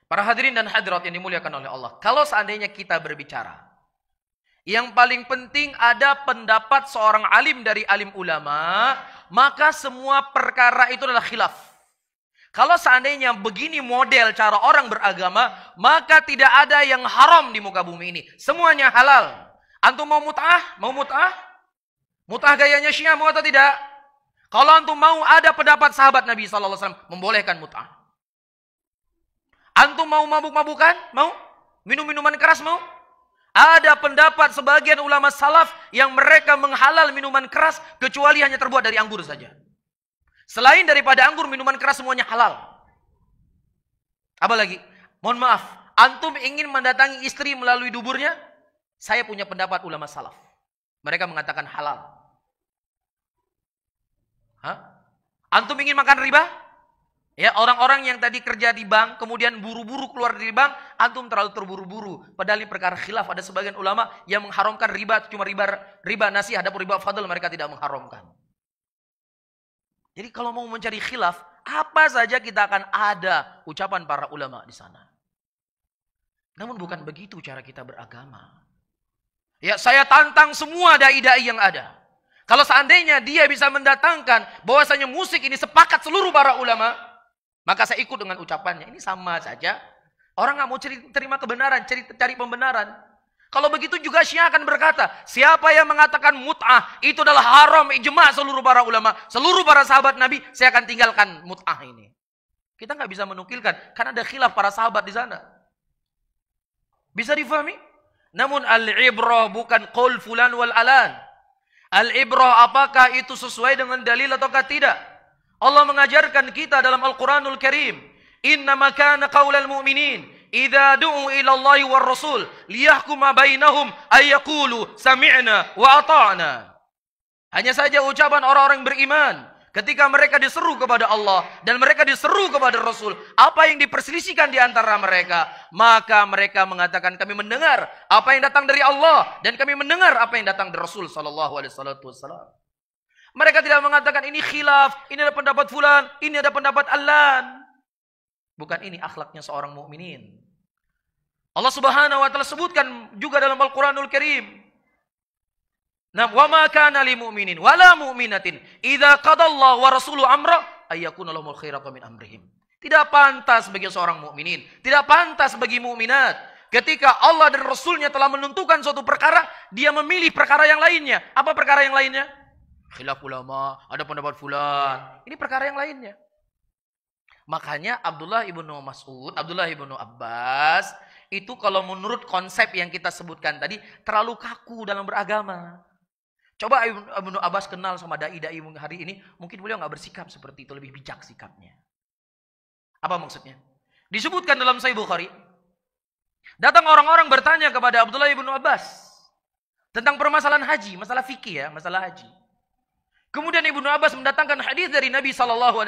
Para hadirin dan hadirat yang dimuliakan oleh Allah. Kalau seandainya kita berbicara, yang paling penting ada pendapat seorang alim dari alim ulama, maka semua perkara itu adalah khilaf. Kalau seandainya begini model cara orang beragama, maka tidak ada yang haram di muka bumi ini. Semuanya halal. Antum mau mut'ah? Mau mut'ah? Mut'ah gayanya Syiah mau atau tidak? Kalau antum mau, ada pendapat sahabat Nabi SAW membolehkan mut'ah. Antum mau mabuk-mabukan? Mau? Minum-minuman keras mau? Ada pendapat sebagian ulama salaf yang mereka menghalal minuman keras kecuali hanya terbuat dari anggur saja. Selain daripada anggur, minuman keras semuanya halal. Apa lagi? Mohon maaf, antum ingin mendatangi istri melalui duburnya? Saya punya pendapat ulama salaf. Mereka mengatakan halal. Hah? Antum ingin makan riba? Ya, orang-orang yang tadi kerja di bank, kemudian buru-buru keluar dari bank, antum terlalu terburu-buru. Padahal ini perkara khilaf, ada sebagian ulama yang mengharamkan riba, cuma riba nasi, adapun riba fadl mereka tidak mengharamkan. Jadi kalau mau mencari khilaf, apa saja kita akan ada ucapan para ulama di sana. Namun bukan begitu cara kita beragama. Ya, saya tantang semua dai-dai yang ada. Kalau seandainya dia bisa mendatangkan bahwasanya musik ini sepakat seluruh para ulama, maka saya ikut dengan ucapannya. Ini sama saja. Orang nggak mau terima kebenaran, cari pembenaran. Kalau begitu juga Syiah akan berkata, siapa yang mengatakan mut'ah itu adalah haram, ijma' seluruh para ulama, seluruh para sahabat Nabi, saya akan tinggalkan mut'ah ini. Kita nggak bisa menukilkan, karena ada khilaf para sahabat di sana. Bisa difahami? Namun al-ibrah bukan qaul fulan wal alan. Al-ibrah apakah itu sesuai dengan dalil ataukah tidak? Allah mengajarkan kita dalam Al-Quranul Karim, innama kana qaulal mu'minin idza du'u ila Allahi war Rasul liyahkuma bainahum ay yaqulu sami'na wa ata'na. Hanya saja ucapan orang-orang beriman ketika mereka diseru kepada Allah dan mereka diseru kepada Rasul, apa yang diperselisihkan di antara mereka, maka mereka mengatakan kami mendengar apa yang datang dari Allah dan kami mendengar apa yang datang dari Rasul sallallahu alaihi wasallam. Mereka tidak mengatakan ini khilaf, ini ada pendapat fulan, ini ada pendapat allan. Bukan ini akhlaknya seorang mukminin. Allah Subhanahu wa taala sebutkan juga dalam Al-Qur'anul Karim. Nah, wa ma kana lil mu'minin wala mu'minatin idza qadallahu wa rasuluhu amra ay yakuna lahumul khiyaratu min amrihim. Tidak pantas bagi seorang mukminin, tidak pantas bagi mukminat ketika Allah dan Rasulnya telah menentukan suatu perkara, dia memilih perkara yang lainnya. Apa perkara yang lainnya? Khilaf ulama, ada pendapat fulan. Ini perkara yang lainnya. Makanya Abdullah ibnu Mas'ud, Abdullah ibnu Abbas, itu kalau menurut konsep yang kita sebutkan tadi, terlalu kaku dalam beragama. Coba ibnu Abbas kenal sama dai-dai hari ini, mungkin beliau nggak bersikap seperti itu, lebih bijak sikapnya. Apa maksudnya? Disebutkan dalam Sahih Bukhari, datang orang-orang bertanya kepada Abdullah ibnu Abbas tentang permasalahan haji, masalah fikih ya, masalah haji. Kemudian Ibnu Abbas mendatangkan hadis dari Nabi SAW.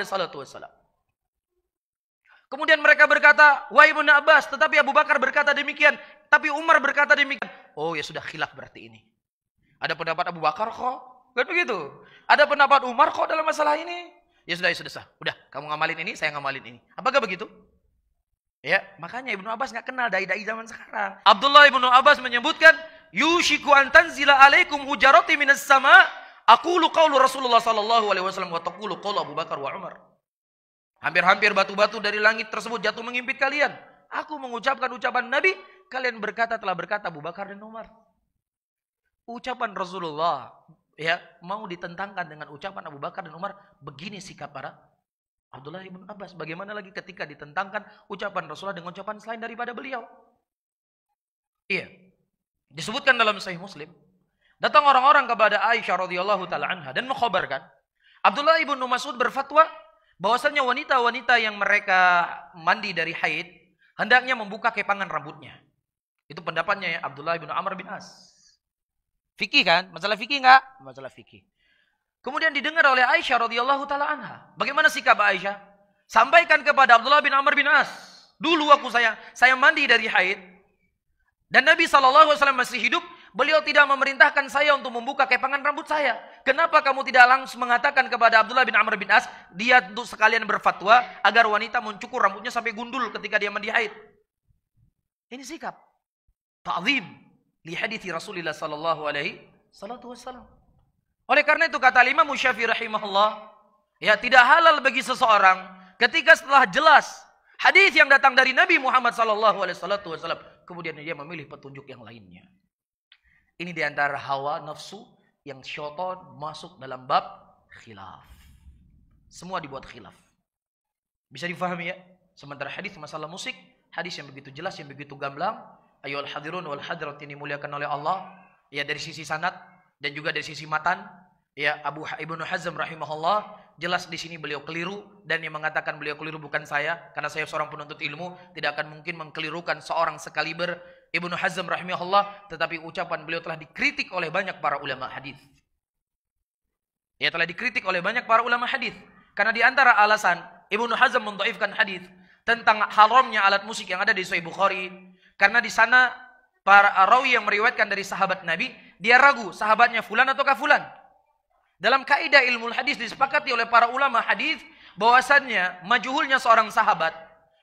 Kemudian mereka berkata, wahai Ibnu Abbas, tetapi Abu Bakar berkata demikian, tapi Umar berkata demikian. Oh ya sudah, khilaf berarti ini. Ada pendapat Abu Bakar kok, kan begitu. Ada pendapat Umar kok dalam masalah ini. Ya sudah, udah kamu ngamalin ini, saya ngamalin ini. Apakah begitu? Ya, makanya Ibnu Abbas nggak kenal dai-dai zaman sekarang. Abdullah Ibnu Abbas menyebutkan, yushiku an tanzila alaikum hujarati minas sama. Aqulu qaulu Rasulullah sallallahu alaihi wasallam wa taqulu qaulu Abu Bakar wa Umar. Hampir-hampir batu-batu dari langit tersebut jatuh mengimpit kalian. Aku mengucapkan ucapan Nabi, kalian telah berkata Abu Bakar dan Umar. Ucapan Rasulullah ya mau ditentangkan dengan ucapan Abu Bakar dan Umar, begini sikap para Abdullah ibn Abbas. Bagaimana lagi ketika ditentangkan ucapan Rasulullah dengan ucapan selain daripada beliau? Iya. Disebutkan dalam Sahih Muslim, datang orang-orang kepada Aisyah radhiyallahu taala anha dan mengkhabarkan Abdullah ibnu Mas'ud berfatwa bahwasanya wanita-wanita yang mereka mandi dari haid hendaknya membuka kepangan rambutnya. Itu pendapatnya ya Abdullah ibnu Amr bin As. Fikih kan? Masalah fikih enggak? Masalah fikih. Kemudian didengar oleh Aisyah radhiyallahu taala anha. Bagaimana sikap Aisyah? Sampaikan kepada Abdullah bin Amr bin As. Dulu saya mandi dari haid dan Nabi SAW masih hidup. Beliau tidak memerintahkan saya untuk membuka kepangan rambut saya. Kenapa kamu tidak langsung mengatakan kepada Abdullah bin Amr bin As, dia untuk sekalian berfatwa agar wanita mencukur rambutnya sampai gundul ketika dia mandi haid? Ini sikap ta'zim li hadithi Rasulullah sallallahu alaihi wasallam. Oleh karena itu kata Imam Syafi'i rahimahullah, ya tidak halal bagi seseorang ketika setelah jelas hadis yang datang dari Nabi Muhammad sallallahu alaihi wasallam kemudian dia memilih petunjuk yang lainnya. Ini diantara hawa nafsu yang syaitan masuk dalam bab khilaf. Semua dibuat khilaf. Bisa difahami ya? Sementara hadis masalah musik, hadis yang begitu jelas, yang begitu gamblang, ayyuhal hadirun wal hadirat ini dimuliakan oleh Allah, ya dari sisi sanad dan juga dari sisi matan, ya Ibnu Hazm rahimahullah jelas di sini beliau keliru, dan yang mengatakan beliau keliru bukan saya, karena saya seorang penuntut ilmu, tidak akan mungkin mengkelirukan seorang sekaliber Ibnu Hazm rahimahullah, tetapi ucapan beliau telah dikritik oleh banyak para ulama hadis. Ya telah dikritik oleh banyak para ulama hadis, karena di antara alasan Ibnu Hazm mendhaifkan hadis tentang haramnya alat musik yang ada di Sahih Bukhari, karena di sana para rawi yang meriwayatkan dari sahabat Nabi, dia ragu sahabatnya fulan ataukah fulan. Dalam kaidah ilmu hadis disepakati oleh para ulama hadis bahwasannya majhulnya seorang sahabat,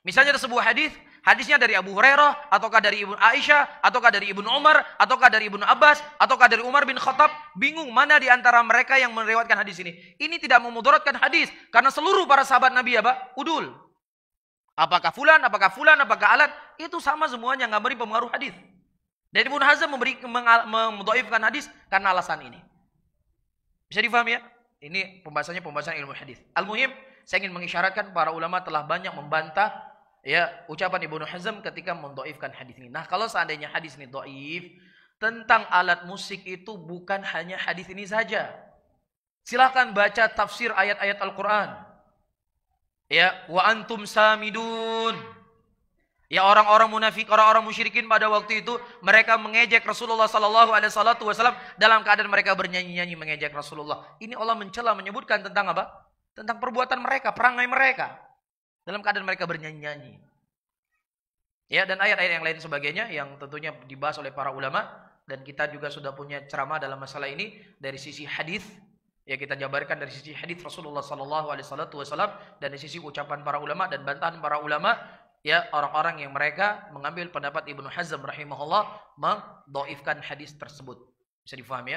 misalnya ada sebuah hadis, hadisnya dari Abu Hurairah, ataukah dari Ibnu Aisyah, ataukah dari Ibnu Umar, ataukah dari Ibnu Abbas, ataukah dari Umar bin Khattab, bingung mana di antara mereka yang meriwayatkan hadis ini. Ini tidak memudaratkan hadis, karena seluruh para sahabat Nabi apa? Udul. Apakah fulan, apakah alat, itu sama semuanya, nggak beri pengaruh hadis. Dan Ibnu Hazm mendhaifkan hadis karena alasan ini. Bisa difahami ya? Ini pembahasan ilmu hadis. Al-muhim, saya ingin mengisyaratkan para ulama telah banyak membantah ya ucapan Ibnu Hazm ketika mendhaifkan hadis ini. Nah, kalau seandainya hadis ini dhaif, tentang alat musik itu bukan hanya hadis ini saja. Silahkan baca tafsir ayat-ayat Al-Quran. Ya, wa antum samidun. Ya, orang-orang munafik, orang-orang musyrikin pada waktu itu mereka mengejek Rasulullah sallallahu alaihi wasallam dalam keadaan mereka bernyanyi-nyanyi mengejek Rasulullah. Ini Allah mencela, menyebutkan tentang apa? Tentang perbuatan mereka, perangai mereka dalam keadaan mereka bernyanyi-nyanyi. Ya, dan ayat-ayat yang lain sebagainya yang tentunya dibahas oleh para ulama, dan kita juga sudah punya ceramah dalam masalah ini dari sisi hadis. Ya, kita jabarkan dari sisi hadis Rasulullah sallallahu alaihi wasallam dan dari sisi ucapan para ulama dan bantahan para ulama, ya orang-orang yang mereka mengambil pendapat Ibnu Hazm rahimahullah mendhaifkan hadis tersebut. Bisa difahami ya?